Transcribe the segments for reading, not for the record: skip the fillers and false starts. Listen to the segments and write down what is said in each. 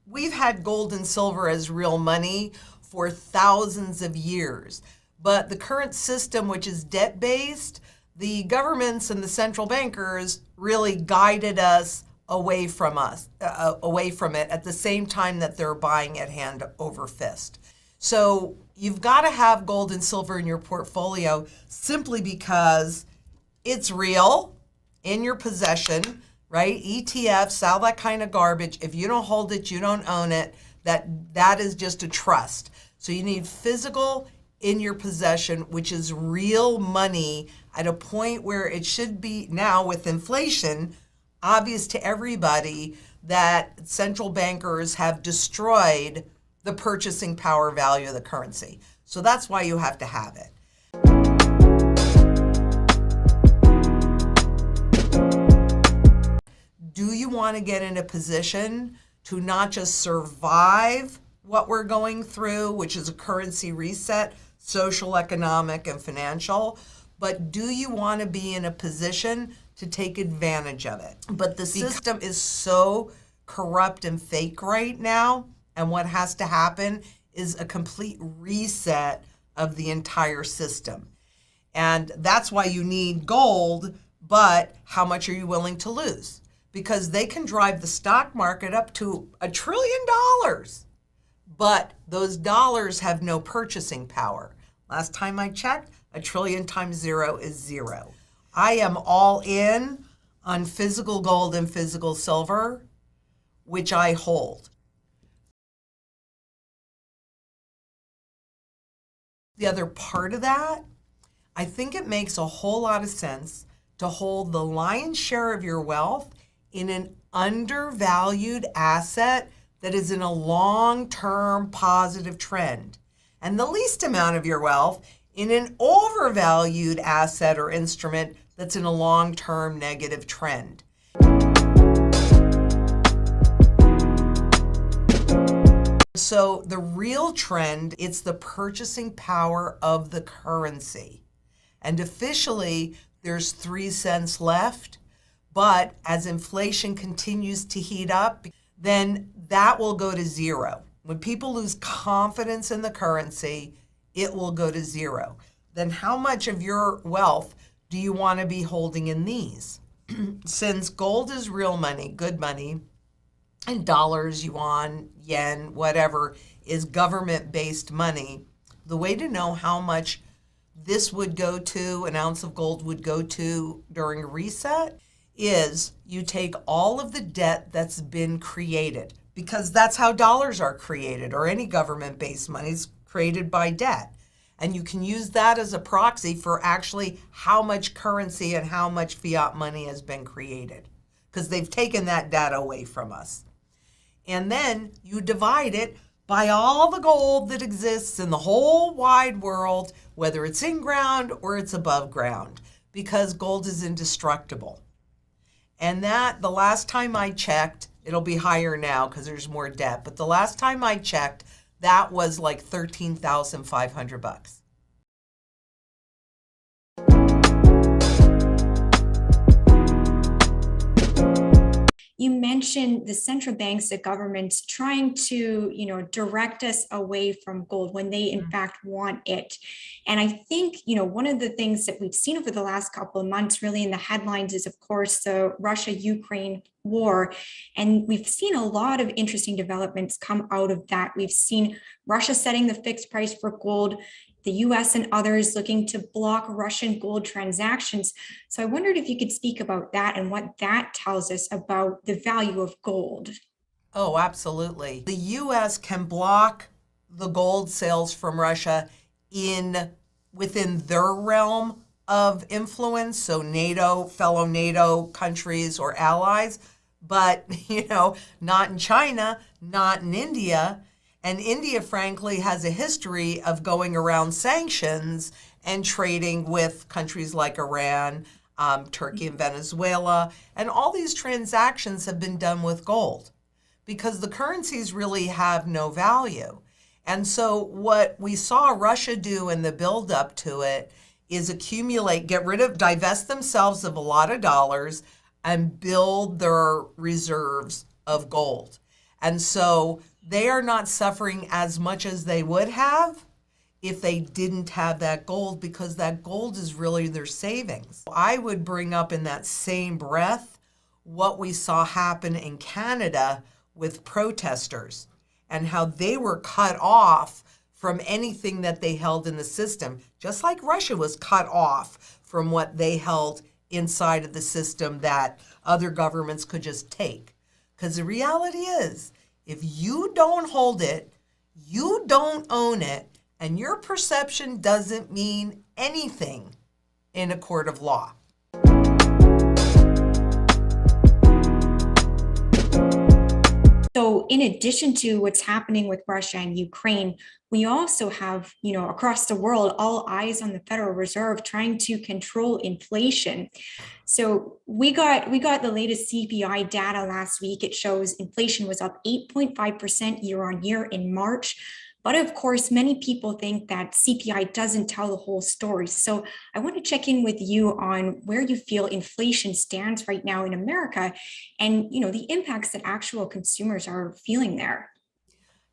we've had gold and silver as real money for thousands of years. But the current system, which is debt-based, the governments and the central bankers really guided us away from away from it at the same time that they're buying it hand over fist. So you've got to have gold and silver in your portfolio simply because it's real in your possession, right? ETFs, all that kind of garbage. If you don't hold it, you don't own it. That is just a trust. So you need physical in your possession, which is real money at a point where it should be now with inflation, obvious to everybody that central bankers have destroyed the purchasing power value of the currency. So that's why you have to have it. Do you want to get in a position to not just survive what we're going through, which is a currency reset, social, economic, and financial, but do you want to be in a position to take advantage of it? But the system is so corrupt and fake right now, and what has to happen is a complete reset of the entire system. And that's why you need gold, but how much are you willing to lose? Because they can drive the stock market up to $1 trillion, but those dollars have no purchasing power. Last time I checked, 1 trillion times 0 is 0. I am all in on physical gold and physical silver, which I hold. The other part of that, I think it makes a whole lot of sense to hold the lion's share of your wealth in an undervalued asset that is in a long-term positive trend, and the least amount of your wealth in an overvalued asset or instrument that's in a long-term negative trend. So the real trend, it's the purchasing power of the currency. And officially, there's 3 cents left, but as inflation continues to heat up, then that will go to 0. When people lose confidence in the currency, it will go to 0. Then how much of your wealth do you want to be holding in these? Since gold is real money, good money, and dollars, yuan, yen, whatever, is government-based money, the way to know how much this would go to, an ounce of gold would go to during a reset, is you take all of the debt that's been created, because that's how dollars are created, or any government-based money is created by debt. And you can use that as a proxy for actually how much currency and how much fiat money has been created, because they've taken that data away from us. And then you divide it by all the gold that exists in the whole wide world, whether it's in ground or it's above ground, because gold is indestructible. And that, the last time I checked, it'll be higher now because there's more debt, but the last time I checked, that was like $13,500. You mentioned the central banks, the governments trying to, direct us away from gold when they in fact want it. And I think, one of the things that we've seen over the last couple of months really in the headlines is, of course, the Russia-Ukraine war. And we've seen a lot of interesting developments come out of that. We've seen Russia setting the fixed price for gold, the US and others looking to block Russian gold transactions. So I wondered if you could speak about that and what that tells us about the value of gold. Oh, absolutely. The US can block the gold sales from Russia within their realm of influence, so NATO, fellow NATO countries or allies, but not in China, not in India. And India, frankly, has a history of going around sanctions and trading with countries like Iran, Turkey and Venezuela. And all these transactions have been done with gold because the currencies really have no value. And so what we saw Russia do in the buildup to it is accumulate, divest themselves of a lot of dollars and build their reserves of gold. And so they are not suffering as much as they would have if they didn't have that gold, because that gold is really their savings. I would bring up in that same breath what we saw happen in Canada with protesters and how they were cut off from anything that they held in the system, just like Russia was cut off from what they held inside of the system that other governments could just take. Because the reality is, if you don't hold it, you don't own it, and your perception doesn't mean anything in a court of law. So in addition to what's happening with Russia and Ukraine, we also have, across the world, all eyes on the Federal Reserve trying to control inflation. So we got the latest CPI data last week. It shows inflation was up 8.5% year on year in March. But of course, many people think that CPI doesn't tell the whole story. So I want to check in with you on where you feel inflation stands right now in America and, the impacts that actual consumers are feeling there.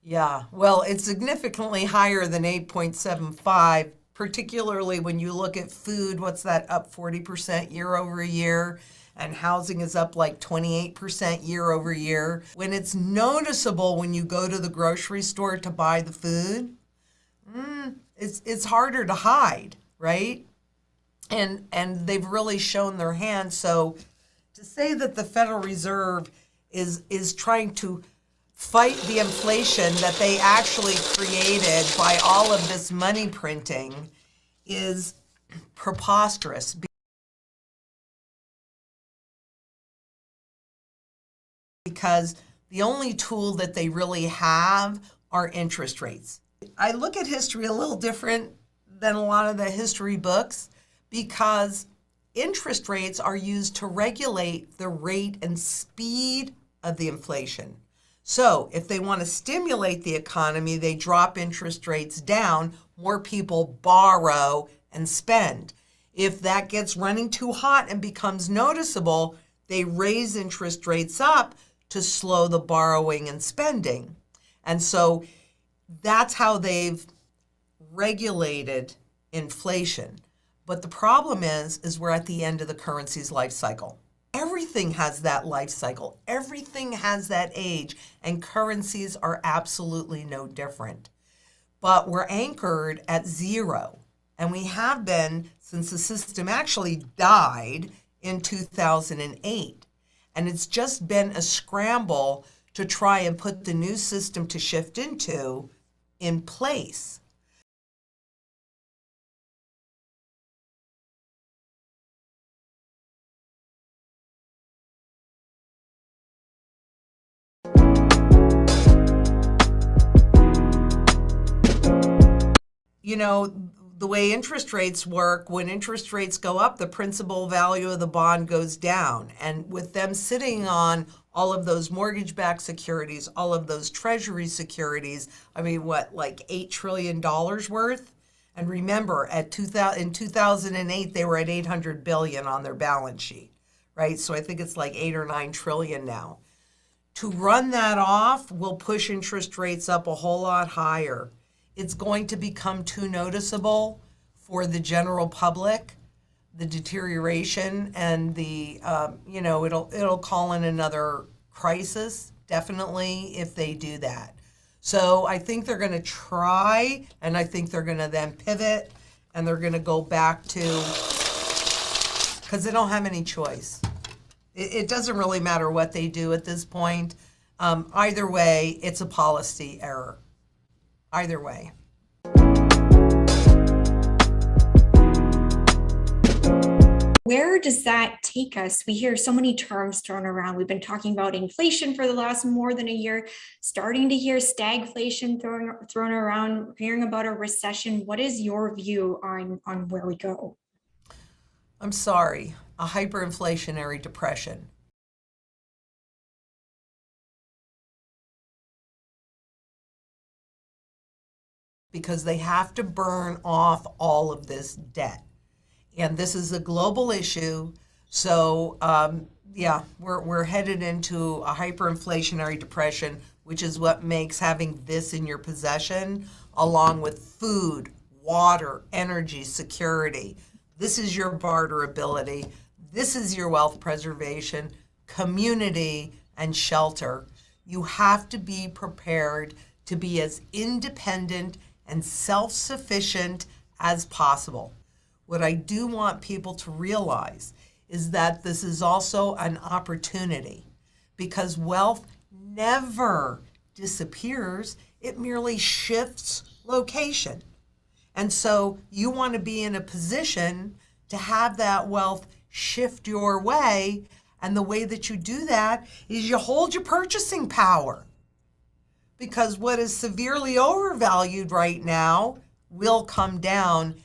Yeah, well, it's significantly higher than 8.75, particularly when you look at food. What's that, up 40% year over year? And housing is up like 28% year over year. When it's noticeable when you go to the grocery store to buy the food, it's harder to hide, right? And they've really shown their hand. So to say that the Federal Reserve is trying to fight the inflation that they actually created by all of this money printing is preposterous. Because the only tool that they really have are interest rates. I look at history a little different than a lot of the history books because interest rates are used to regulate the rate and speed of the inflation. So if they want to stimulate the economy, they drop interest rates down, more people borrow and spend. If that gets running too hot and becomes noticeable, they raise interest rates up to slow the borrowing and spending. And so that's how they've regulated inflation. But the problem is we're at the end of the currency's life cycle. Everything has that life cycle. Everything has that age, and currencies are absolutely no different. But we're anchored at zero, and we have been since the system actually died in 2008. And it's just been a scramble to try and put the new system to shift into in place. The way interest rates work, when interest rates go up, the principal value of the bond goes down. And with them sitting on all of those mortgage-backed securities, all of those treasury securities, like $8 trillion worth? And remember, in 2008, they were at 800 billion on their balance sheet, right? So I think it's like 8 or 9 trillion now. To run that off will push interest rates up a whole lot higher. It's going to become too noticeable for the general public, the deterioration, and it'll call in another crisis, definitely, if they do that. So I think they're going to try, and I think they're going to then pivot, and they're going to go back to, because they don't have any choice. It doesn't really matter what they do at this point. Either way, it's a policy error. Either way. Where does that take us? We hear so many terms thrown around. We've been talking about inflation for the last more than a year, starting to hear stagflation thrown around, hearing about a recession. What is your view on where we go? I'm sorry, a hyperinflationary depression. Because they have to burn off all of this debt. And this is a global issue. So, we're headed into a hyperinflationary depression which is what makes having this in your possession, along with food, water, energy, security. This is your barterability. This is your wealth preservation, community, and shelter. You have to be prepared to be as independent and self-sufficient as possible. What I do want people to realize is that this is also an opportunity, because wealth never disappears, it merely shifts location. And so you want to be in a position to have that wealth shift your way. And the way that you do that is you hold your purchasing power. Because what is severely overvalued right now will come down